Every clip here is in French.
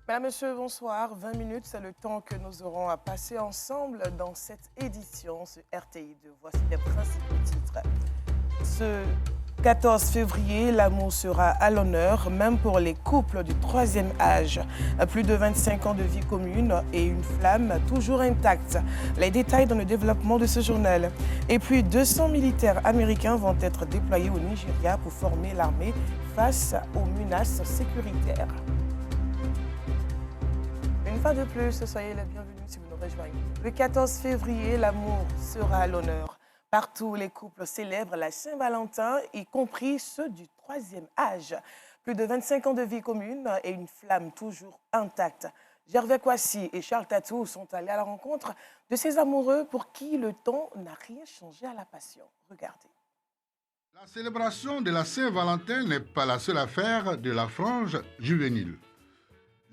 Mesdames, Messieurs, bonsoir. 20 minutes, c'est le temps que nous aurons à passer ensemble dans cette édition sur RTI2. Voici les principaux titres. Ce 14 février, l'amour sera à l'honneur, même pour les couples du troisième âge. Plus de 25 ans de vie commune et une flamme toujours intacte. Les détails dans le développement de ce journal. Et puis, 200 militaires américains vont être déployés au Nigeria pour former l'armée face aux menaces sécuritaires. Une fois de plus, soyez les bienvenus si vous nous rejoignez. Le 14 février, l'amour sera à l'honneur. Partout, les couples célèbrent la Saint-Valentin, y compris ceux du troisième âge. Plus de 25 ans de vie commune et une flamme toujours intacte. Gervais Kouassi et Charles Tatou sont allés à la rencontre de ces amoureux pour qui le temps n'a rien changé à la passion. Regardez. La célébration de la Saint-Valentin n'est pas la seule affaire de la frange juvénile.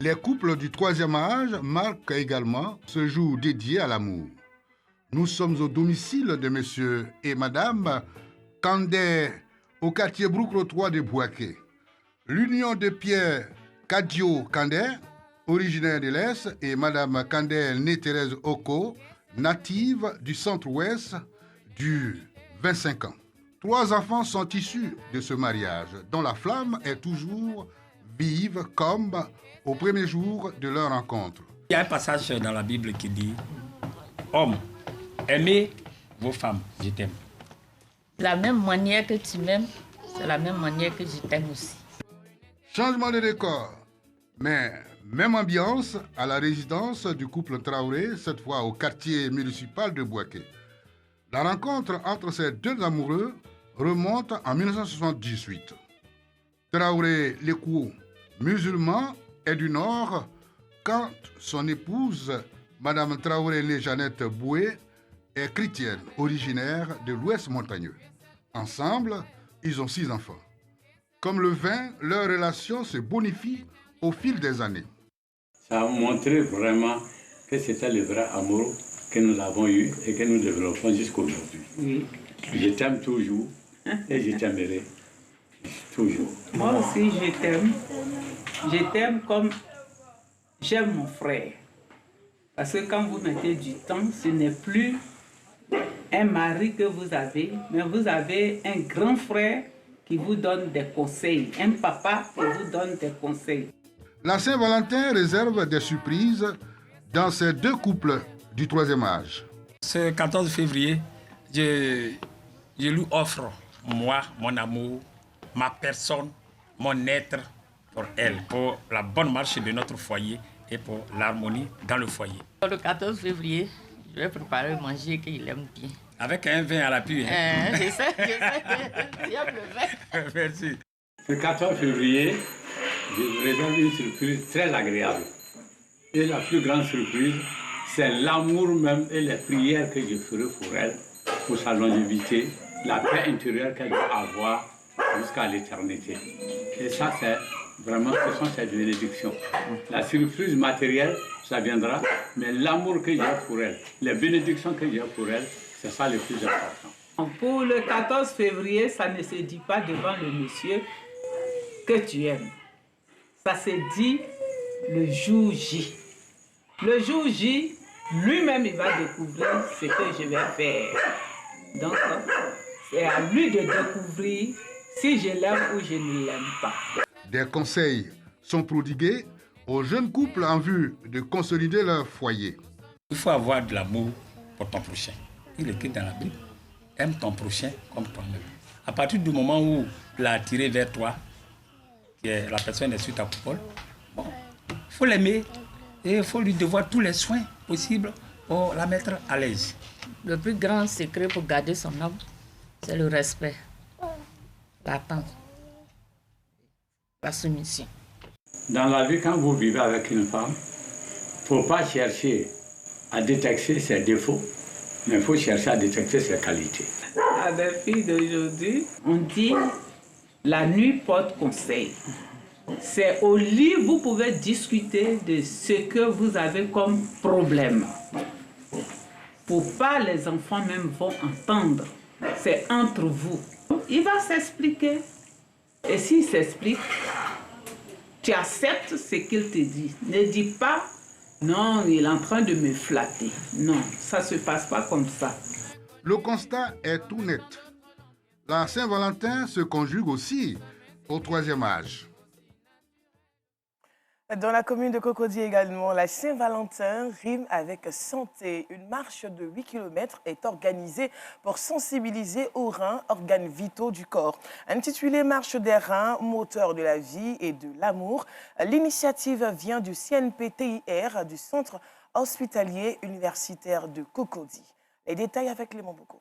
Les couples du troisième âge marquent également ce jour dédié à l'amour. Nous sommes au domicile de monsieur et madame Kandé au quartier Broukro 3 de Bouaké. L'union de Pierre Kadio Kandé, originaire de l'Est, et madame Kandé Né-Thérèse Oko, native du centre-ouest, du 25 ans. 3 enfants sont issus de ce mariage, dont la flamme est toujours vive comme au premier jour de leur rencontre. Il y a un passage dans la Bible qui dit « Hommes, aimez vos femmes, je t'aime. » De la même manière que tu m'aimes, c'est la même manière que je t'aime aussi. Changement de décor, mais même ambiance à la résidence du couple Traoré, cette fois au quartier municipal de Bouaké. La rencontre entre ces deux amoureux remonte en 1978. Traoré Lekou, musulman, est du Nord, quand son épouse, Madame Traoré Jeannette Boué, est chrétienne, originaire de l'Ouest montagneux. Ensemble, ils ont 6 enfants. Comme le vin, leur relation se bonifie au fil des années. Ça a montré vraiment que c'était le vrai amour que nous avons eu et que nous développons jusqu'aujourd'hui. Oui. Je t'aime toujours et je t'aimerai toujours. Moi aussi, je t'aime. Je t'aime comme j'aime mon frère. Parce que quand vous mettez du temps, ce n'est plus un mari que vous avez, mais vous avez un grand frère qui vous donne des conseils, un papa qui vous donne des conseils. La Saint-Valentin réserve des surprises dans ces deux couples du troisième âge. Ce 14 février, je lui offre, moi, mon amour, ma personne, mon être pour elle, pour la bonne marche de notre foyer et pour l'harmonie dans le foyer. Le 14 février, je vais préparer manger qu'il aime bien. Avec un vin à l'appui. Hein? Je sais, tu aimes le vin. Merci. Le 14 février, je vous réserve une surprise très agréable. Et la plus grande surprise, c'est l'amour même et les prières que je ferai pour elle, pour sa longévité, la paix intérieure qu'elle doit avoir jusqu'à l'éternité. Et ça, c'est vraiment, ce sont ces bénédictions. La surprise matérielle, ça viendra, mais l'amour que j'ai pour elle, les bénédictions que j'ai pour elle, c'est ça le plus important. Pour le 14 février, ça ne se dit pas devant le monsieur que tu aimes. Ça se dit le jour J. Le jour J, lui-même, il va découvrir ce que je vais faire. Donc, c'est à lui de découvrir si je l'aime ou je ne l'aime pas. Des conseils sont prodigués aux jeunes couples en vue de consolider leur foyer. Il faut avoir de l'amour pour ton prochain. Il est écrit dans la Bible, aime ton prochain comme toi-même. À partir du moment où tu l'as attiré vers toi, que la personne est sur ta coupole, bon, il faut l'aimer et il faut lui devoir tous les soins possibles pour la mettre à l'aise. Le plus grand secret pour garder son homme, c'est le respect, l'attente, la soumission. Dans la vie, quand vous vivez avec une femme, il ne faut pas chercher à détecter ses défauts, mais il faut chercher à détecter ses qualités. À des filles d'aujourd'hui, on dit la nuit porte conseil. C'est au lit vous pouvez discuter de ce que vous avez comme problème. Pour pas les enfants même vont entendre. C'est entre vous. Il va s'expliquer. Et s'il s'explique, Tu acceptes ce qu'il te dit. Ne dis pas, non, il est en train de me flatter. Non, ça ne se passe pas comme ça. Le constat est tout net. La Saint-Valentin se conjugue aussi au troisième âge. Dans la commune de Cocody également, la Saint-Valentin rime avec santé. Une marche de 8 km est organisée pour sensibiliser aux reins, organes vitaux du corps. Intitulée Marche des reins, moteur de la vie et de l'amour, l'initiative vient du CNPTIR, du Centre hospitalier universitaire de Cocody. Les détails avec Clément Boko.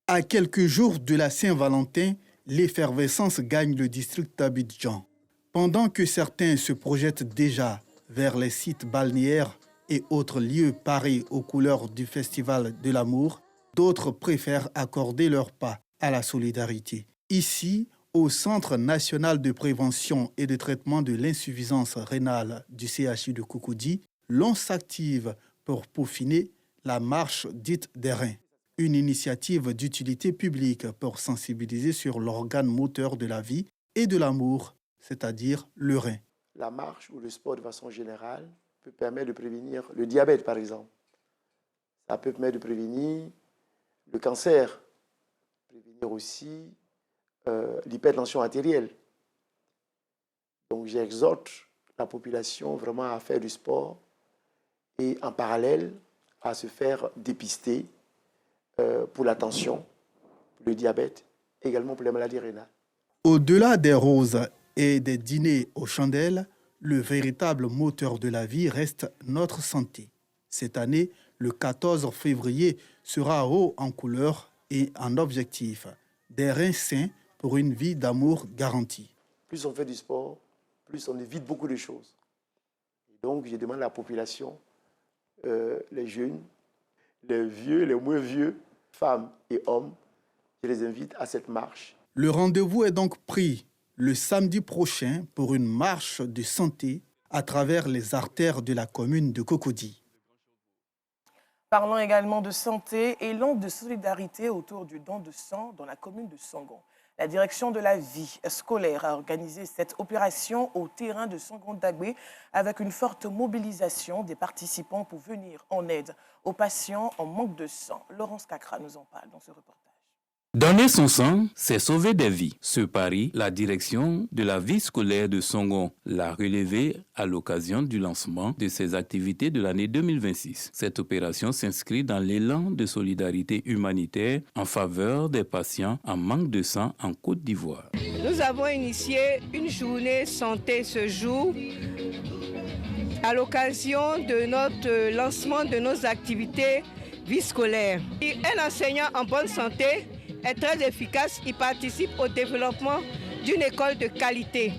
À quelques jours de la Saint-Valentin, l'effervescence gagne le district d'Abidjan. Pendant que certains se projettent déjà vers les sites balnéaires et autres lieux parés aux couleurs du Festival de l'amour, d'autres préfèrent accorder leur pas à la solidarité. Ici, au Centre national de prévention et de traitement de l'insuffisance rénale du CHU de Cocody, l'on s'active pour peaufiner la marche dite des reins. Une initiative d'utilité publique pour sensibiliser sur l'organe moteur de la vie et de l'amour, c'est-à-dire le rein. La marche ou le sport de façon générale peut permettre de prévenir le diabète, par exemple. Ça peut permettre de prévenir le cancer, prévenir aussi l'hypertension artérielle. Donc j'exhorte la population vraiment à faire du sport et en parallèle à se faire dépister pour la tension, pour le diabète, également pour les maladies rénales. Au-delà des roses et des dîners aux chandelles, le véritable moteur de la vie reste notre santé. Cette année, le 14 février sera haut en couleur et en objectif. Des reins sains pour une vie d'amour garantie. Plus on fait du sport, plus on évite beaucoup de choses. Et donc, je demande à la population, les jeunes, les vieux, les moins vieux, femmes et hommes, je les invite à cette marche. Le rendez-vous est donc pris le samedi prochain pour une marche de santé à travers les artères de la commune de Cocody. Parlons également de santé et élan de solidarité autour du don de sang dans la commune de Songon. La direction de la vie scolaire a organisé cette opération au terrain de Songon-Dagbé avec une forte mobilisation des participants pour venir en aide aux patients en manque de sang. Laurence Kakra nous en parle dans ce reportage. Donner son sang, c'est sauver des vies. Ce pari, la direction de la vie scolaire de Songon l'a relevé à l'occasion du lancement de ses activités de l'année 2026. Cette opération s'inscrit dans l'élan de solidarité humanitaire en faveur des patients en manque de sang en Côte d'Ivoire. Nous avons initié une journée santé ce jour à l'occasion de notre lancement de nos activités vie scolaire. Un enseignant en bonne santé est très efficace, il participe au développement d'une école de qualité.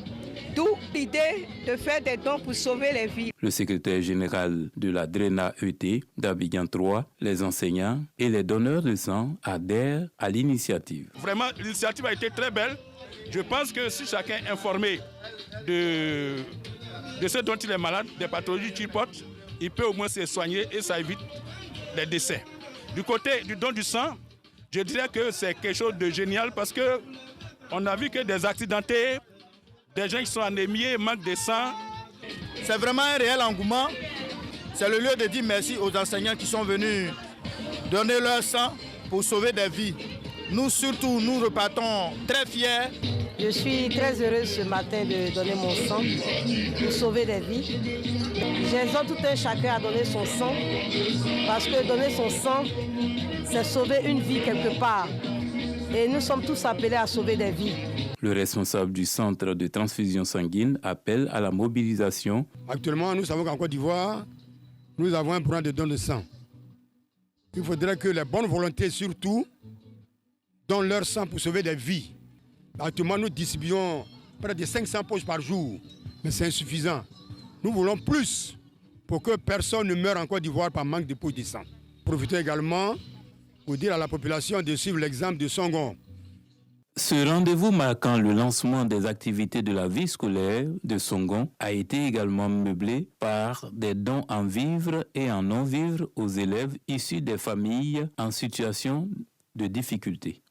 D'où l'idée de faire des dons pour sauver les vies. Le secrétaire général de la DRENA ET d'Abidjan 3, les enseignants et les donneurs de sang adhèrent à l'initiative. Vraiment, l'initiative a été très belle. Je pense que si chacun est informé de ce dont il est malade, des pathologies qu'il porte, il peut au moins se soigner et ça évite les décès. Du côté du don du sang, je dirais que c'est quelque chose de génial parce qu'on a vu que des accidentés, des gens qui sont anémiés, manquent de sang. C'est vraiment un réel engouement. C'est le lieu de dire merci aux enseignants qui sont venus donner leur sang pour sauver des vies. Nous surtout, nous repartons très fiers. Je suis très heureuse ce matin de donner mon sang pour sauver des vies. J'exhorte tout un chacun à donner son sang parce que donner son sang, c'est sauver une vie quelque part. Et nous sommes tous appelés à sauver des vies. Le responsable du centre de transfusion sanguine appelle à la mobilisation. Actuellement, nous savons qu'en Côte d'Ivoire, nous avons un programme de don de sang. Il faudrait que les bonnes volontés, surtout, donnent leur sang pour sauver des vies. Actuellement, nous distribuons près de 500 poches par jour, mais c'est insuffisant. Nous voulons plus pour que personne ne meure en Côte d'Ivoire par manque de poches de sang. Profitons également pour dire à la population de suivre l'exemple de Songon. Ce rendez-vous marquant le lancement des activités de la vie scolaire de Songon a été également meublé par des dons en vivres et en non-vivres aux élèves issus des familles en situation de difficulté.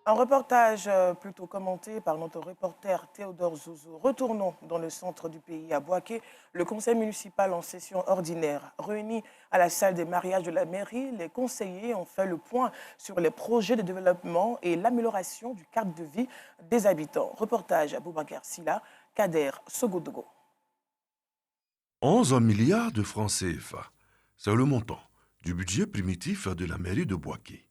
Un reportage plutôt commenté par notre reporter Théodore Zouzou. Retournons dans le centre du pays, à Boaké. Le conseil municipal en session ordinaire. Réunis à la salle des mariages de la mairie, les conseillers ont fait le point sur les projets de développement et l'amélioration du cadre de vie des habitants. Reportage à Boubacar Silla, Kader Sogodogo. 11 milliards de francs CFA, c'est le montant du budget primitif de la mairie de Boaké.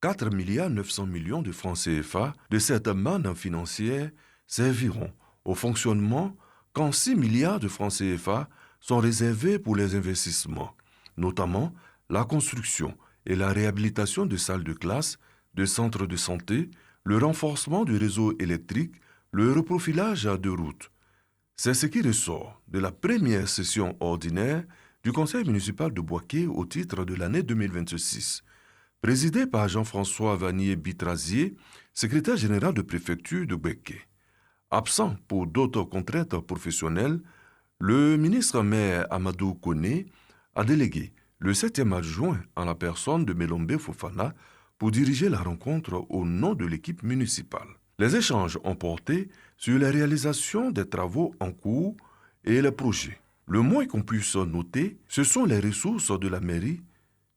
4 milliards 900 millions de francs CFA de cette manne financière serviront au fonctionnement quand 6 milliards de francs CFA sont réservés pour les investissements, notamment la construction et la réhabilitation de salles de classe, de centres de santé, le renforcement du réseau électrique, le reprofilage de routes. C'est ce qui ressort de la première session ordinaire du conseil municipal de Boaké au titre de l'année 2026. Présidé par Jean-François Vanier-Bitrazier, secrétaire général de préfecture de Boaké. Absent pour d'autres contraintes professionnelles, le ministre-maire Amadou Koné a délégué le 7e adjoint en la personne de Melombe Fofana pour diriger la rencontre au nom de l'équipe municipale. Les échanges ont porté sur la réalisation des travaux en cours et les projets. Le moins qu'on puisse noter, ce sont les ressources de la mairie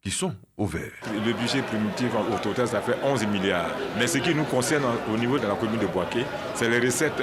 qui sont au vert. Le budget primitif au total, ça fait 11 milliards. Mais ce qui nous concerne au niveau de la commune de Boaké, c'est les recettes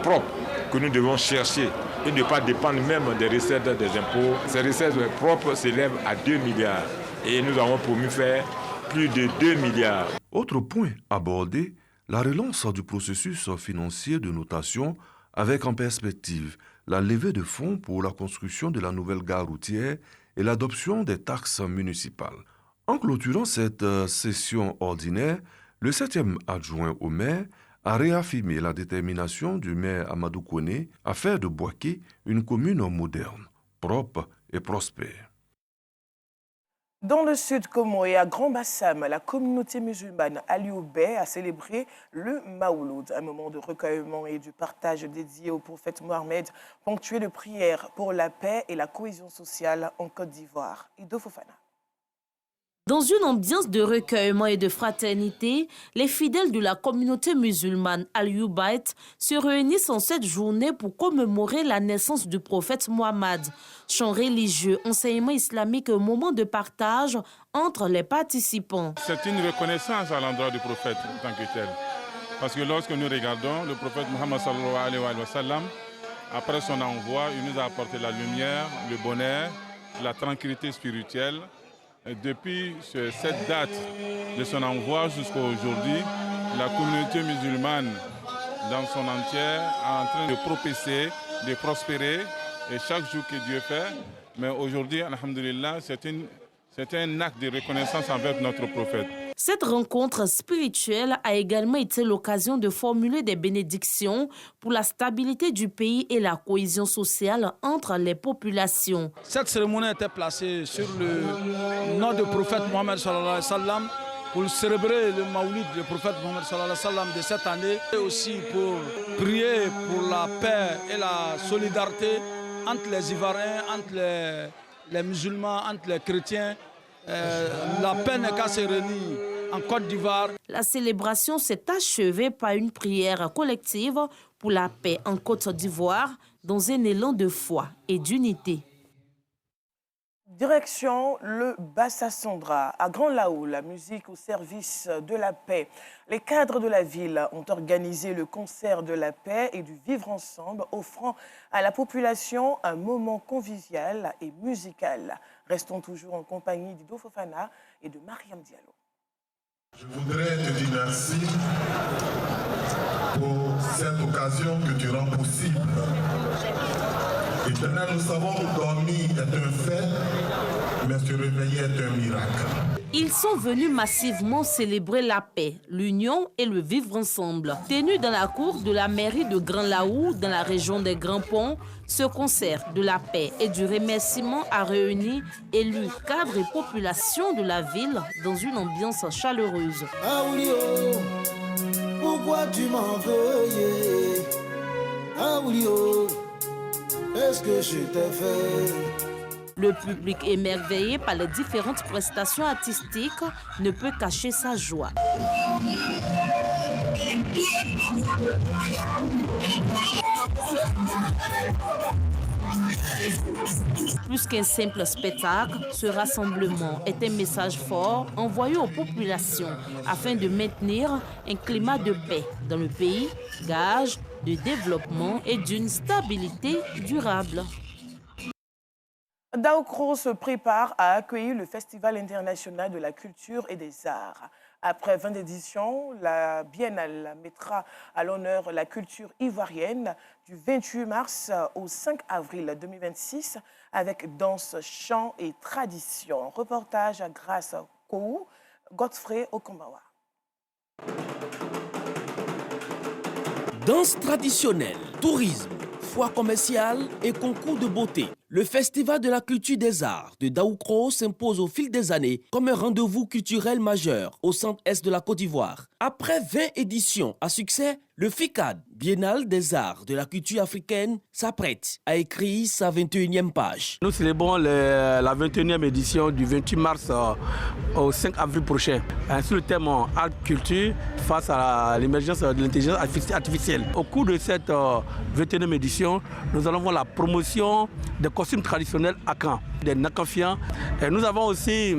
propres que nous devons chercher et ne pas dépendre même des recettes des impôts. Ces recettes propres s'élèvent à 2 milliards et nous avons promis faire plus de 2 milliards. Autre point abordé, la relance du processus financier de notation avec en perspective la levée de fonds pour la construction de la nouvelle gare routière et l'adoption des taxes municipales. En clôturant cette session ordinaire, le 7e adjoint au maire a réaffirmé la détermination du maire Amadou Koné à faire de Boaké une commune moderne, propre et prospère. Dans le sud Como et à Grand Bassam, la communauté musulmane Alioubé a célébré le Maouloud, un moment de recueillement et de partage dédié au prophète Mohamed, ponctué de prières pour la paix et la cohésion sociale en Côte d'Ivoire. Ido Fofana. Dans une ambiance de recueillement et de fraternité, les fidèles de la communauté musulmane Al-Yubaït se réunissent en cette journée pour commémorer la naissance du prophète Mohammed. Chants religieux, enseignements islamiques, un moment de partage entre les participants. C'est une reconnaissance à l'endroit du prophète en tant que tel. Parce que lorsque nous regardons le prophète Mohammed sallallahu alayhi wa sallam, après son envoi, il nous a apporté la lumière, le bonheur, la tranquillité spirituelle. Et depuis cette date de son envoi jusqu'à aujourd'hui, la communauté musulmane dans son entière est en train de propécer, de prospérer. Et chaque jour que Dieu fait, mais aujourd'hui, alhamdoulilah, c'est un acte de reconnaissance envers notre prophète. Cette rencontre spirituelle a également été l'occasion de formuler des bénédictions pour la stabilité du pays et la cohésion sociale entre les populations. Cette cérémonie était placée sur le nom du prophète Mohammed sallallahu alayhi wa sallam pour célébrer le Maouloud du prophète Mohammed sallallahu alayhi wa sallam de cette année et aussi pour prier pour la paix et la solidarité entre les Ivoiriens, entre les musulmans, entre les chrétiens. La paix n'est qu'à se réunir en Côte d'Ivoire. La célébration s'est achevée par une prière collective pour la paix en Côte d'Ivoire dans un élan de foi et d'unité. Direction le Bassa-Sondra, à Grand Laou, la musique au service de la paix. Les cadres de la ville ont organisé le concert de la paix et du vivre ensemble, offrant à la population un moment convivial et musical. Restons toujours en compagnie d'Ido Fofana et de Mariam Diallo. Je voudrais te dire merci pour cette occasion que tu rends possible. Éternel, nous savons que dormir est un fait, mais se réveiller est un miracle. Ils sont venus massivement célébrer la paix, l'union et le vivre ensemble. Tenu dans la cour de la mairie de Grand Laou, dans la région des Grands Ponts, ce concert de la paix et du remerciement a réuni élus, cadres et population de la ville dans une ambiance chaleureuse. Ah oui, oh, pourquoi tu m'en veux? Ah oui, oh, est-ce que je t'ai fait? Le public émerveillé par les différentes prestations artistiques ne peut cacher sa joie. Plus qu'un simple spectacle, ce rassemblement est un message fort envoyé aux populations afin de maintenir un climat de paix dans le pays, gage de développement et d'une stabilité durable. Daoukro se prépare à accueillir le Festival international de la culture et des arts. Après 20 éditions, la Biennale mettra à l'honneur la culture ivoirienne du 28 mars au 5 avril 2026 avec danse, chant et tradition. Reportage à Grace Kou, Godfrey Okombawa. Danse traditionnelle, tourisme, foire commerciale et concours de beauté. Le Festival de la culture des arts de Daoukro s'impose au fil des années comme un rendez-vous culturel majeur au centre-est de la Côte d'Ivoire. Après 20 éditions à succès, le FICAD, Biennale des arts de la culture africaine, s'apprête à écrire sa 21e page. Nous célébrons la 21e édition du 28 mars au 5 avril prochain sur le thème art culture face à l'émergence de l'intelligence artificielle. Au cours de cette 21e édition, nous allons voir la promotion des costumes traditionnels à Caen, des Nakafians. Et nous avons aussi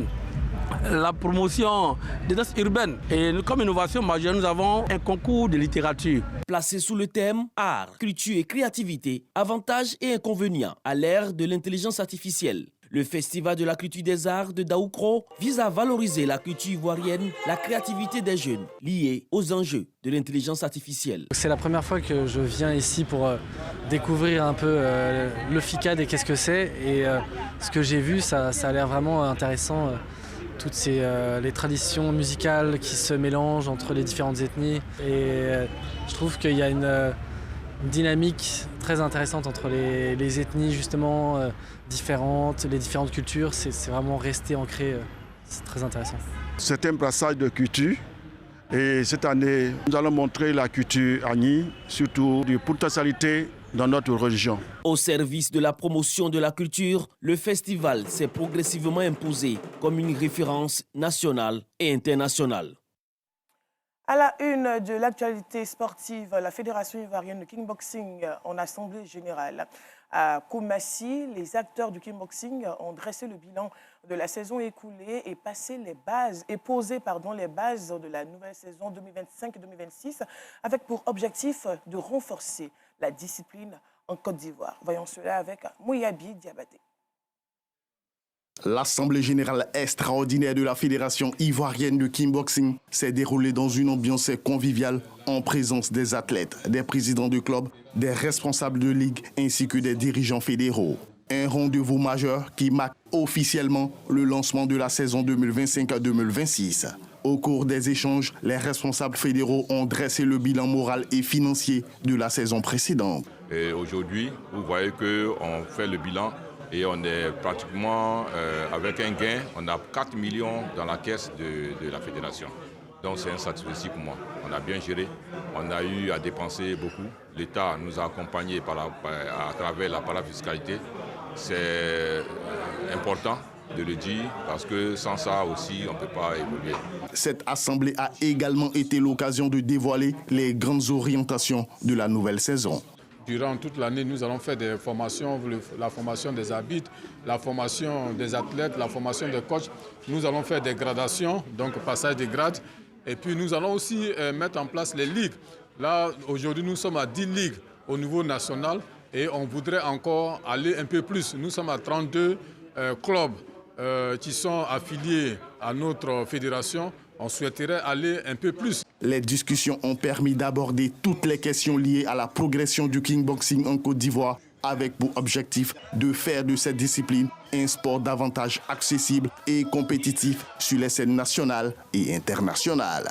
la promotion des danses urbaines. Et comme innovation majeure, nous avons un concours de littérature. Placé sous le thème art, culture et créativité, avantages et inconvénients à l'ère de l'intelligence artificielle. Le Festival de la culture des arts de Daoukro vise à valoriser la culture ivoirienne, la créativité des jeunes liée aux enjeux de l'intelligence artificielle. C'est la première fois que je viens ici pour découvrir un peu le FICAD et qu'est-ce que c'est. Et ce que j'ai vu, ça a l'air vraiment intéressant. Toutes les traditions musicales qui se mélangent entre les différentes ethnies. Et je trouve qu'il y a une dynamique très intéressante entre les ethnies justement différentes, les différentes cultures. C'est vraiment resté ancré, c'est très intéressant. C'est un brassage de culture et cette année nous allons montrer la culture Agni, surtout de potentialité dans notre région. Au service de la promotion de la culture, le festival s'est progressivement imposé comme une référence nationale et internationale. À la une de l'actualité sportive, la Fédération ivoirienne de kickboxing en assemblée générale. À Koumassi, les acteurs du kickboxing ont dressé le bilan de la saison écoulée et posé les bases de la nouvelle saison 2025-2026 avec pour objectif de renforcer la discipline en Côte d'Ivoire. Voyons cela avec Mouyabi Diabaté. L'Assemblée générale extraordinaire de la Fédération ivoirienne de kickboxing s'est déroulée dans une ambiance conviviale en présence des athlètes, des présidents de clubs, des responsables de ligue ainsi que des dirigeants fédéraux. Un rendez-vous majeur qui marque officiellement le lancement de la saison 2025-2026. Au cours des échanges, les responsables fédéraux ont dressé le bilan moral et financier de la saison précédente. Et aujourd'hui, vous voyez qu'on fait le bilan. Et on est pratiquement avec un gain, on a 4 millions dans la caisse de la fédération. Donc c'est un satisfait pour moi. On a bien géré, on a eu à dépenser beaucoup. L'État nous a accompagnés à travers la parafiscalité. C'est important de le dire parce que sans ça aussi, on ne peut pas évoluer. Cette assemblée a également été l'occasion de dévoiler les grandes orientations de la nouvelle saison. Durant toute l'année, nous allons faire des formations, la formation des arbitres, la formation des athlètes, la formation des coachs. Nous allons faire des gradations, donc passage des grades. Et puis nous allons aussi mettre en place les ligues. Là, aujourd'hui, nous sommes à 10 ligues au niveau national et on voudrait encore aller un peu plus. Nous sommes à 32 clubs qui sont affiliés à notre fédération. On souhaiterait aller un peu plus. Les discussions ont permis d'aborder toutes les questions liées à la progression du kickboxing en Côte d'Ivoire avec pour objectif de faire de cette discipline un sport davantage accessible et compétitif sur les scènes nationales et internationales.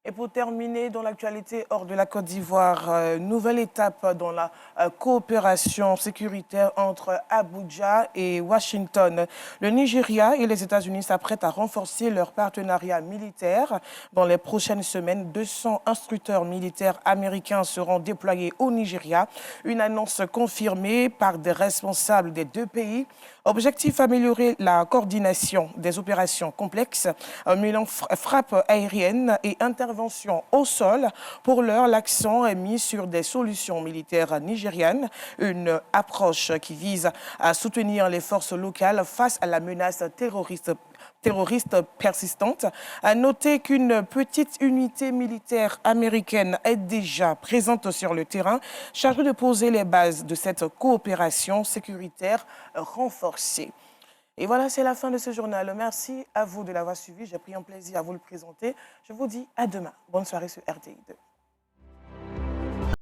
Et pour terminer, dans l'actualité hors de la Côte d'Ivoire, nouvelle étape dans la coopération sécuritaire entre Abuja et Washington. Le Nigeria et les États-Unis s'apprêtent à renforcer leur partenariat militaire. Dans les prochaines semaines, 200 instructeurs militaires américains seront déployés au Nigeria. Une annonce confirmée par des responsables des deux pays. Objectif, améliorer la coordination des opérations complexes, mêlant frappe aérienne et intervention au sol. Pour l'heure, l'accent est mis sur des solutions militaires nigérianes, une approche qui vise à soutenir les forces locales face à la menace terroriste persistante. À noter qu'une petite unité militaire américaine est déjà présente sur le terrain, chargée de poser les bases de cette coopération sécuritaire renforcée. Et voilà, c'est la fin de ce journal. Merci à vous de l'avoir suivi. J'ai pris un plaisir à vous le présenter. Je vous dis à demain. Bonne soirée sur RTI2.